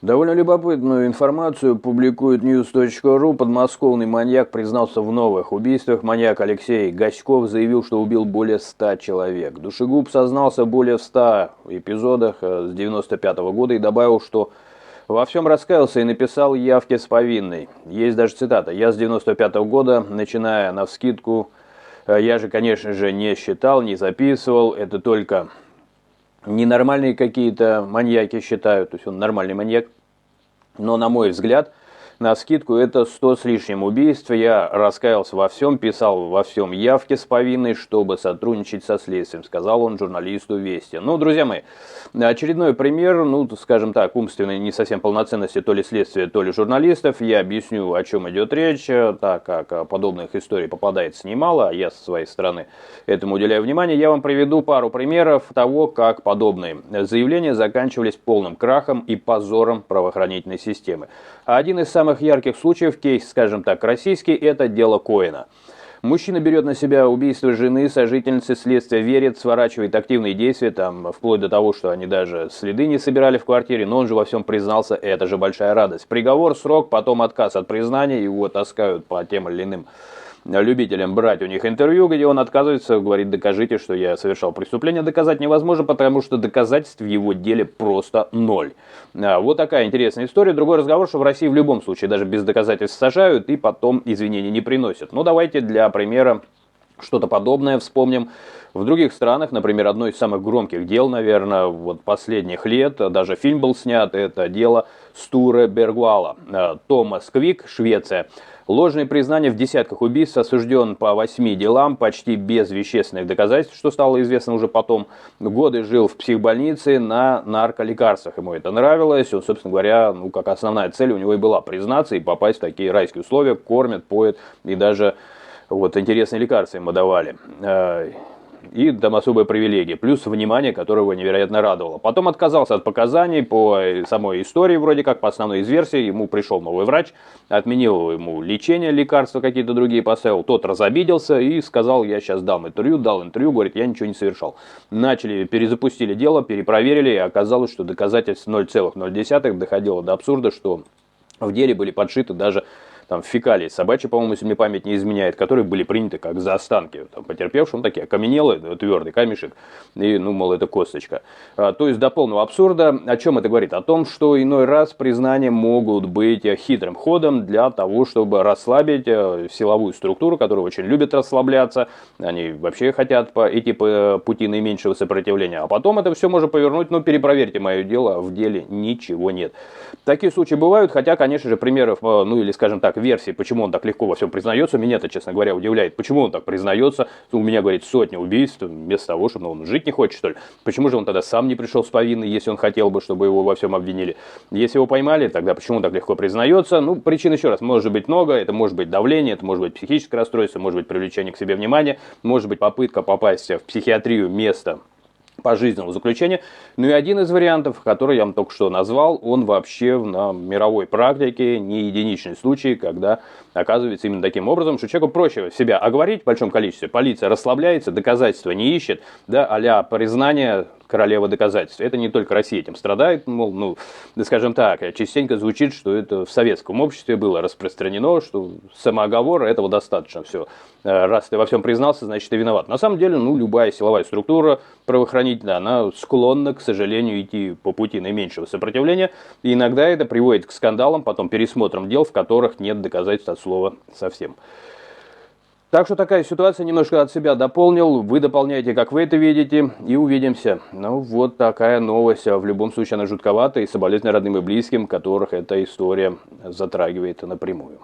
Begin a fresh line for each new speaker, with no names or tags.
Довольно любопытную информацию публикует news.ru. Подмосковный маньяк признался в новых убийствах. Маньяк Алексей Гаськов заявил, что убил более 100 человек. Душегуб сознался в более 100 эпизодах с 95 года и добавил, что во всем раскаялся и написал явки с повинной. Есть даже цитата: «Я с 95 года, начиная навскидку, я же, конечно же, не считал, не записывал, это только ненормальные какие-то маньяки считают», то есть он нормальный маньяк. Но, на мой взгляд, навскидку это 100 с лишним убийств. Я раскаялся во всем, писал во всем явки с повинной, чтобы сотрудничать со следствием, сказал он журналисту «Вести». Ну, друзья мои, очередной пример, скажем так, умственной не совсем полноценности то ли следствия, то ли журналистов. Я объясню, о чем идет речь, так как подобных историй попадается немало, а я со своей стороны этому уделяю внимание. Я вам приведу пару примеров того, как подобные заявления заканчивались полным крахом и позором правоохранительной системы. Один из самых ярких случаев, кейс, скажем так, российский, это дело Коэна. Мужчина берет на себя убийство жены, сожительницы, следствие верит, сворачивает активные действия, вплоть до того, что они даже следы не собирали в квартире, но он же во всем признался, это же большая радость. Приговор, срок, потом отказ от признания, его таскают по тем или иным любителям брать у них интервью, где он отказывается, говорит: докажите, что я совершал преступление. Доказать невозможно, потому что доказательств в его деле просто ноль. Вот такая интересная история. Другой разговор, что в России в любом случае даже без доказательств сажают и потом извинений не приносят. Но давайте для примера что-то подобное вспомним. В других странах, например, одно из самых громких дел, наверное, последних лет, даже фильм был снят, это дело Стуре Бергвала. Томас Квик, Швеция. Ложные признания в десятках убийств, осужден по 8 делам, почти без вещественных доказательств, что стало известно уже потом. Годы жил в психбольнице на нарколекарствах. Ему это нравилось. Он, собственно говоря, как основная цель у него и была признаться и попасть в такие райские условия. Кормят, поят и даже интересные лекарства ему давали. И там особые привилегии, плюс внимание, которое его невероятно радовало. Потом отказался от показаний по самой истории, вроде как, по основной из версий. Ему пришел новый врач, отменил ему лечение, лекарства какие-то другие поставил. Тот разобиделся и сказал: я сейчас дал интервью, говорит, я ничего не совершал. Перезапустили дело, перепроверили, и оказалось, что доказательств 0,0, доходило до абсурда, что в деле были подшиты даже фекалии собачьи, по-моему, если мне память не изменяет, которые были приняты как за останки потерпевшего, такие окаменелые, твердый камешек, и, мол, это косточка. То есть до полного абсурда. О чем это говорит? О том, что иной раз признания могут быть хитрым ходом для того, чтобы расслабить силовую структуру, которая очень любит расслабляться. Они вообще хотят идти по пути наименьшего сопротивления. А потом это все можно повернуть: перепроверьте мое дело, в деле ничего нет. Такие случаи бывают, хотя, конечно же, примеров, или, скажем так, версии, почему он так легко во всем признается, меня-то, честно говоря, удивляет. Почему он так признается? У меня, говорит, сотни убийств, вместо того, чтобы он жить не хочет, что ли. Почему же он тогда сам не пришел с повинной, если он хотел бы, чтобы его во всем обвинили? Если его поймали, тогда почему он так легко признается? Причин, еще раз, может быть много. Это может быть давление, это может быть психическое расстройство, может быть привлечение к себе внимания, может быть попытка попасть в психиатрию место пожизненного заключения. И один из вариантов, который я вам только что назвал, он вообще на мировой практике не единичный случай, когда оказывается именно таким образом, что человеку проще себя оговорить в большом количестве, полиция расслабляется, доказательства не ищет, а-ля признание королева доказательств. Это не только Россия этим страдает, скажем так, частенько звучит, что это в советском обществе было распространено, что самооговор этого достаточно, все. Раз ты во всем признался, значит ты виноват. На самом деле, любая силовая структура правоохранительная, она склонна, к сожалению, идти по пути наименьшего сопротивления, и иногда это приводит к скандалам, потом пересмотрам дел, в которых нет доказательств от слова совсем. Так что такая ситуация, немножко от себя дополнил, вы дополняете, как вы это видите, и увидимся. Вот такая новость, в любом случае она жутковатая, и соболезнования родным и близким, которых эта история затрагивает напрямую.